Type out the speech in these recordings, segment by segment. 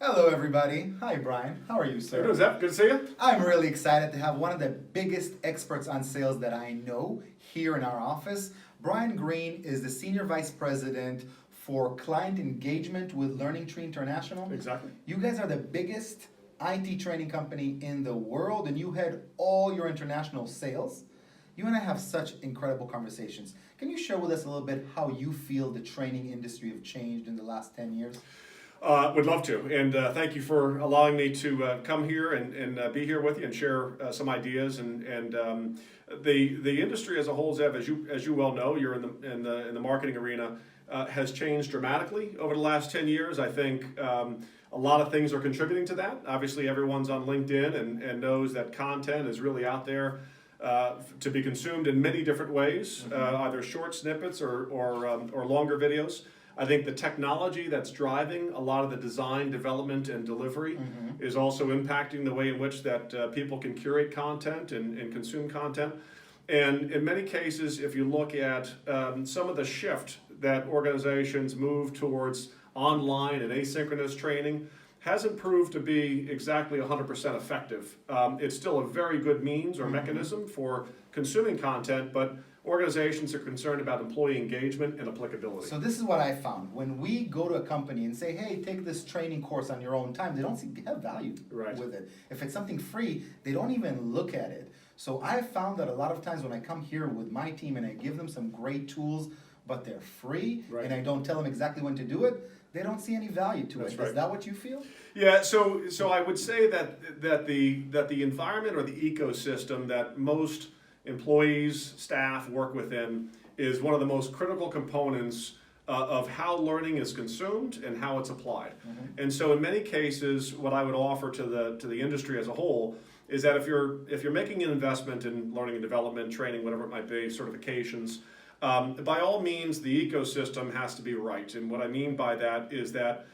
Hello, everybody. Hi, Brian. How are you, How you sir? doing, Zep? Good to see you. I'm really excited to have one of the biggest experts on sales that I know here in our office. Brian Green is the Senior Vice President for Client Engagement with Learning Tree International. Exactly. You guys are the biggest IT training company in the world, and you head all your international sales. You and I have such incredible conversations. Can you share with us a little bit how you feel the training industry have changed in the last 10 years? Would love to, and thank you for allowing me to come here and be here with you and share some ideas. And the industry as a whole, Zev, as you well know, you're in the marketing arena, has changed dramatically over the last 10 years. I think a lot of things are contributing to that. Obviously, everyone's on LinkedIn and knows that content is really out there to be consumed in many different ways, either short snippets or longer videos. I think the technology that's driving a lot of the design, development, and delivery is also impacting the way in which that people can curate content and consume content. And in many cases, if you look at some of the shift that organizations move towards online and asynchronous training, hasn't proved to be exactly 100% effective. It's still a very good means or mechanism for consuming content, but organizations are concerned about employee engagement and applicability. So this is what I found. When we go to a company and say, hey, take this training course on your own time, they don't see they have value with it. If it's something free, they don't even look at it. So I found that a lot of times when I come here with my team and I give them some great tools, but they're free, and I don't tell them exactly when to do it, they don't see any value to it. Is that what you feel? Yeah, so I would say that the environment or the ecosystem that most employees, staff work within is one of the most critical components of how learning is consumed and how it's applied. And so in many cases, what I would offer to the industry as a whole is that if you're making an investment in learning and development, training, whatever it might be, certifications, by all means, the ecosystem has to be right. And what I mean by that is that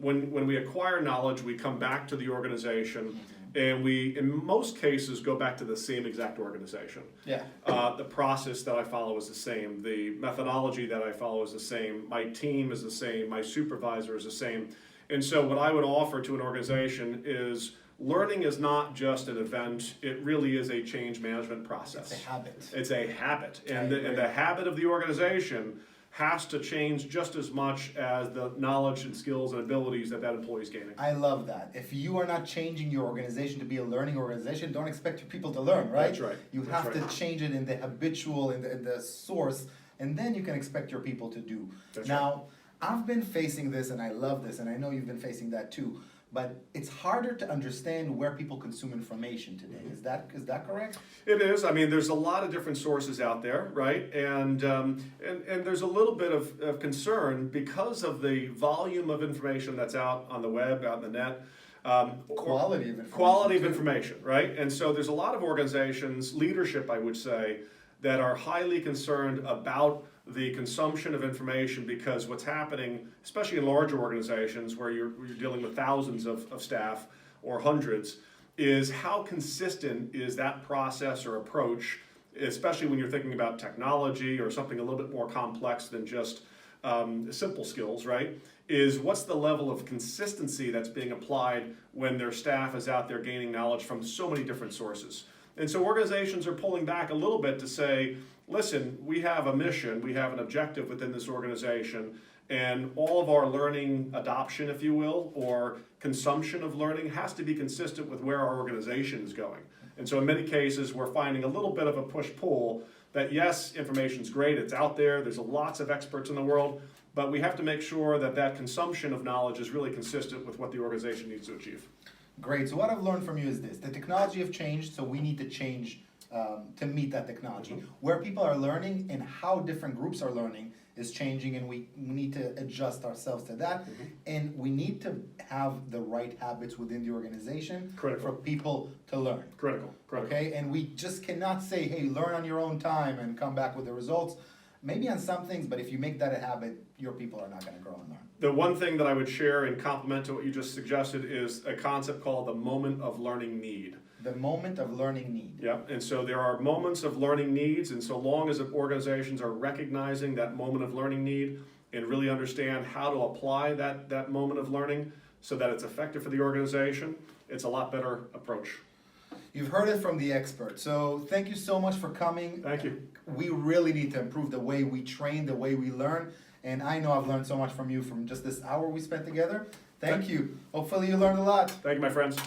when we acquire knowledge, we come back to the organization, and we, in most cases, go back to the same exact organization. Yeah. The process that I follow is the same. The methodology that I follow is the same. My team is the same. My supervisor is the same. And so what I would offer to an organization is learning is not just an event. It really is a change management process. It's a habit. It's a habit. And the habit of the organization has to change just as much as the knowledge and skills and abilities that employee is gaining. I love that. If you are not changing your organization to be a learning organization, don't expect your people to learn, right? That's right. You have to change it in the habitual, in the source, and then you can expect your people to do. Now, I've been facing this, and I love this, and I know you've been facing that too. But it's harder to understand where people consume information today. Is that correct? It is. I mean, there's a lot of different sources out there, right? And there's a little bit of concern because of the volume of information that's out on the web, out in the net. Quality of information, right? And so there's a lot of organizations, leadership, I would say, that are highly concerned about the consumption of information, because what's happening, especially in larger organizations where you're dealing with thousands of staff or hundreds, is how consistent is that process or approach, especially when you're thinking about technology or something a little bit more complex than just simple skills, right? Is what's the level of consistency that's being applied when their staff is out there gaining knowledge from so many different sources. And so organizations are pulling back a little bit to say, listen, we have a mission, we have an objective within this organization, and all of our learning adoption, if you will, or consumption of learning has to be consistent with where our organization is going. And so in many cases, we're finding a little bit of a push-pull that yes, information's great, it's out there, there's lots of experts in the world, but we have to make sure that consumption of knowledge is really consistent with what the organization needs to achieve. Great. So what I've learned from you is this. The technology have changed, so we need to change to meet that technology. Where people are learning and how different groups are learning is changing, and we need to adjust ourselves to that. And we need to have the right habits within the organization for people to learn. Critical. Okay? And we just cannot say, hey, learn on your own time and come back with the results. Maybe on some things, but if you make that a habit, your people are not going to grow and learn. The one thing that I would share in complement to what you just suggested is a concept called the moment of learning need. The moment of learning need. Yeah, and so there are moments of learning needs, and so long as organizations are recognizing that moment of learning need and really understand how to apply that moment of learning, so that it's effective for the organization, it's a lot better approach. You've heard it from the expert. So thank you so much for coming. Thank you. We really need to improve the way we train, the way we learn. And I know I've learned so much from you from just this hour we spent together. Thank you. Hopefully you learned a lot. Thank you, my friends.